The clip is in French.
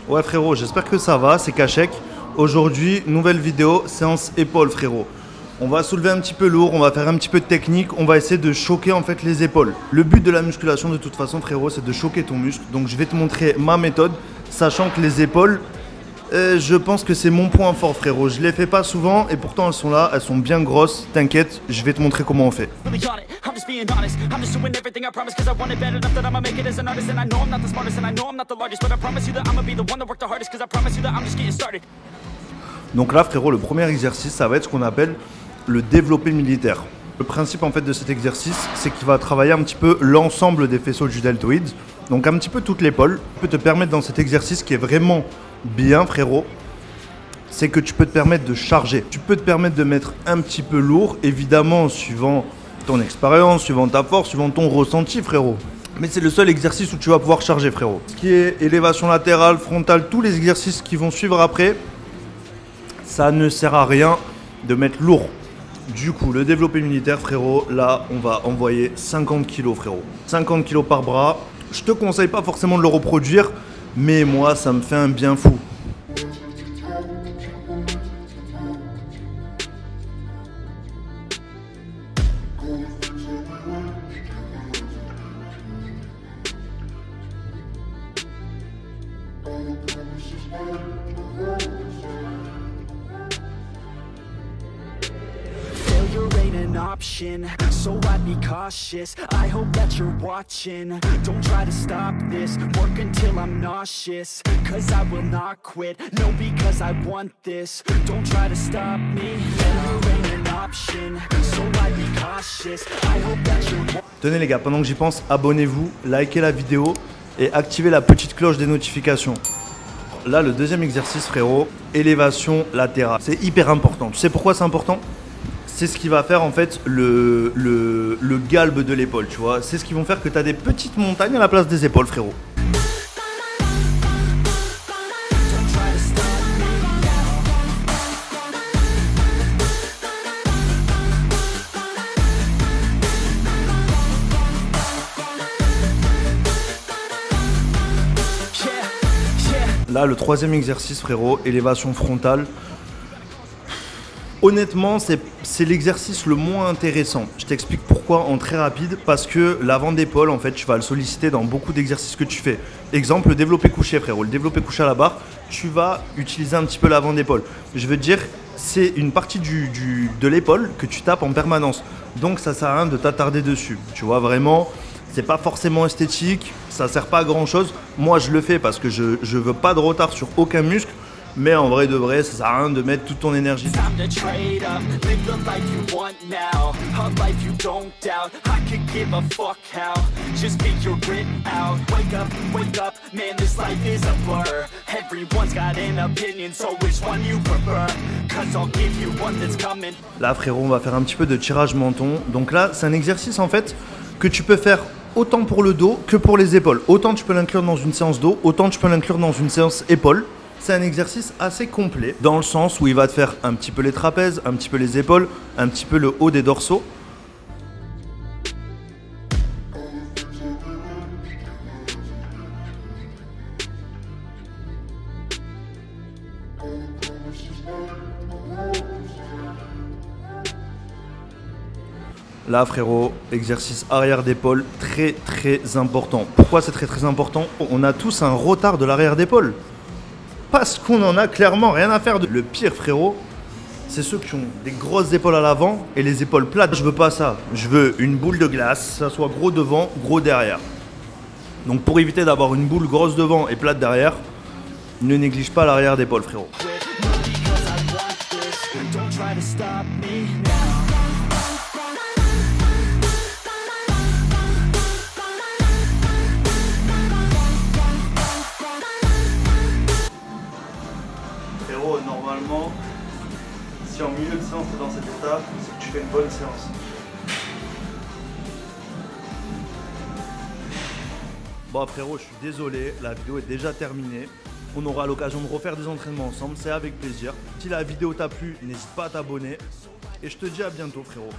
Ouais frérot, j'espère que ça va, c'est Kachek. Aujourd'hui, nouvelle vidéo, séance épaules frérot. On va soulever un petit peu lourd, on va faire un petit peu de technique, on va essayer de choquer en fait les épaules. Le but de la musculation de toute façon frérot, c'est de choquer ton muscle. Donc je vais te montrer ma méthode, sachant que les épaules, je pense que c'est mon point fort frérot. Je les fais pas souvent et pourtant elles sont là, elles sont bien grosses, t'inquiète, je vais te montrer comment on fait. Donc là frérot, le premier exercice, ça va être ce qu'on appelle le développé militaire. Le principe en fait de cet exercice, c'est qu'il va travailler un petit peu l'ensemble des faisceaux du deltoïde, donc un petit peu toute l'épaule. Peut te permettre dans cet exercice qui est vraiment bien frérot, c'est que tu peux te permettre de charger. Tu peux te permettre de mettre un petit peu lourd, évidemment suivant ton expérience, suivant ta force, suivant ton ressenti frérot. Mais c'est le seul exercice où tu vas pouvoir charger frérot. Ce qui est élévation latérale, frontale, tous les exercices qui vont suivre après, ça ne sert à rien de mettre lourd. Du coup, le développé militaire, frérot, là, on va envoyer 50 kg, frérot. 50 kg par bras. Je te conseille pas forcément de le reproduire, mais moi, ça me fait un bien fou. Option, so I'd be cautious. I hope that you're watching. Don't try to stop this. Work until I'm nauseous. Cause I will not quit. No, because I want this. Don't try to stop me. There ain't an option. So I'd be cautious. I hope that you're. Tenez les gars, pendant que j'y pense, abonnez-vous, likez la vidéo et activez la petite cloche des notifications. Là, le deuxième exercice, frérot, élévation latérale. C'est hyper important. Tu sais pourquoi c'est important ? C'est ce qui va faire en fait le galbe de l'épaule, tu vois. C'est ce qui vont faire que tu as des petites montagnes à la place des épaules, frérot. Là, le troisième exercice, frérot, élévation frontale. Honnêtement, c'est l'exercice le moins intéressant. Je t'explique pourquoi en très rapide. Parce que l'avant d'épaule, en fait, tu vas le solliciter dans beaucoup d'exercices que tu fais. Exemple, le développé couché, frérot. Le développé couché à la barre, tu vas utiliser un petit peu l'avant d'épaule. Je veux dire, c'est une partie de l'épaule que tu tapes en permanence. Donc, ça sert à rien de t'attarder dessus. Tu vois, vraiment, c'est pas forcément esthétique. Ça sert pas à grand chose. Moi, je le fais parce que je veux pas de retard sur aucun muscle. Mais en vrai de vrai, ça sert à rien de mettre toute ton énergie. Là frérot, on va faire un petit peu de tirage menton. Donc là, c'est un exercice en fait que tu peux faire autant pour le dos que pour les épaules. Autant tu peux l'inclure dans une séance dos, autant tu peux l'inclure dans une séance épaules. C'est un exercice assez complet dans le sens où il va te faire un petit peu les trapèzes, un petit peu les épaules, un petit peu le haut des dorsaux. Là frérot, exercice arrière d'épaule très important. Pourquoi c'est très important? On a tous un retard de l'arrière d'épaule. Parce qu'on en a clairement rien à faire. Le pire frérot, c'est ceux qui ont des grosses épaules à l'avant et les épaules plates. Je veux pas ça. Je veux une boule de glace, ça soit gros devant, gros derrière. Donc pour éviter d'avoir une boule grosse devant et plate derrière, ne néglige pas l'arrière d'épaule frérot. Normalement, si en milieu de séance tu es dans cet état, c'est que tu fais une bonne séance. Bon frérot, je suis désolé, la vidéo est déjà terminée. On aura l'occasion de refaire des entraînements ensemble, c'est avec plaisir. Si la vidéo t'a plu, n'hésite pas à t'abonner. Et je te dis à bientôt frérot.